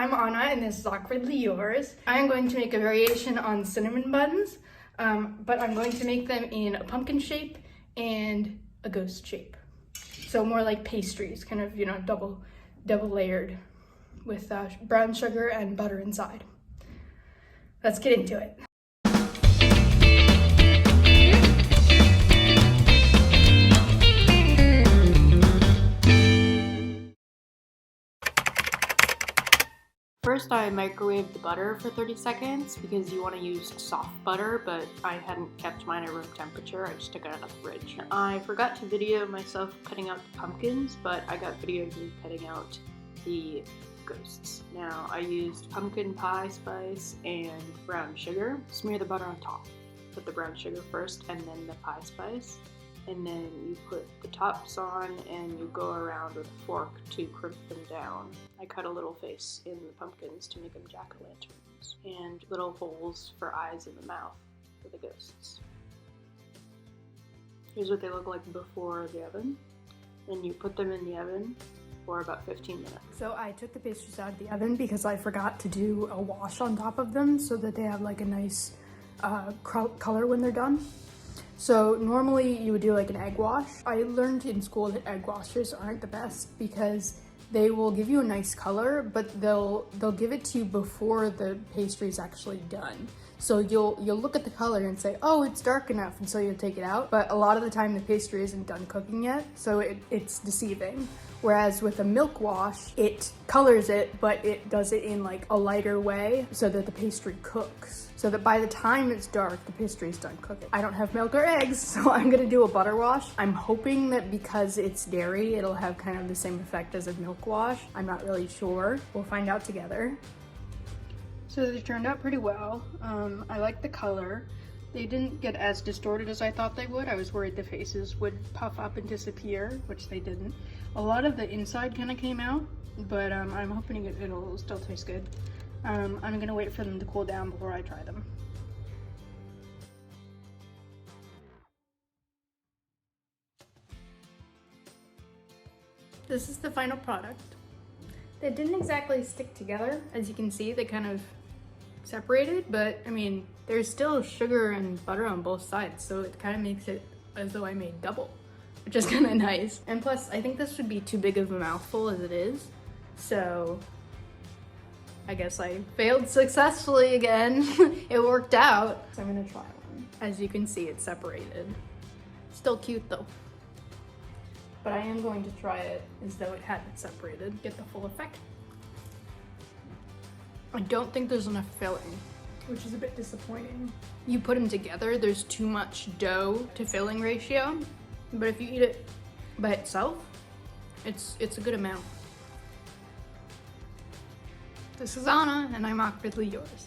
I'm Anna and this is Awkwardly Yours. I am going to make a variation on cinnamon buns, but I'm going to make them in a pumpkin shape and a ghost shape. So more like pastries, kind of, you know, double layered with brown sugar and butter inside. Let's get into it. First, I microwaved the butter for 30 seconds because you want to use soft butter, but I hadn't kept mine at room temperature. I just took it out of the fridge. I forgot to video myself cutting out the pumpkins, but I got video of me cutting out the ghosts. Now, I used pumpkin pie spice and brown sugar. Smear the butter on top. Put the brown sugar first and then the pie spice. And then you put the tops on and you go around with a fork to crimp them down. I cut a little face in the pumpkins to make them jack-o'-lanterns, and little holes for eyes in the mouth for the ghosts. Here's what they look like before the oven. And you put them in the oven for about 15 minutes. So I took the pastries out of the oven because I forgot to do a wash on top of them so that they have like a nice color when they're done. So normally you would do like an egg wash. I learned in school that egg washers aren't the best because they will give you a nice color, but they'll give it to you before the pastry is actually done. So you'll look at the color and say, oh, it's dark enough, and so you'll take it out. But a lot of the time the pastry isn't done cooking yet, so it's deceiving. Whereas with a milk wash, it colors it, but it does it in like a lighter way so that the pastry cooks. So that by the time it's dark, the pastry is done cooking. I don't have milk or eggs, so I'm gonna do a butter wash. I'm hoping that because it's dairy, it'll have kind of the same effect as a milk wash. I'm not really sure. We'll find out together. So they turned out pretty well. I like the color. They didn't get as distorted as I thought they would. I was worried the faces would puff up and disappear, which they didn't. A lot of the inside kind of came out, but I'm hoping it'll still taste good. I'm gonna wait for them to cool down before I try them. This is the final product. They didn't exactly stick together. As you can see, they kind of separated, but I mean, there's still sugar and butter on both sides, so it kind of makes it as though I made double, which is kind of nice. And plus, I think this would be too big of a mouthful as it is, so I guess I failed successfully again. It worked out. So I'm gonna try one. As you can see, it's separated. Still cute though. But I am going to try it as though it hadn't separated, get the full effect. I don't think there's enough filling, which is a bit disappointing. You put them together, there's too much dough to filling ratio, but if you eat it by itself, it's a good amount. This is Anna, and I'm Awkwardly Yours.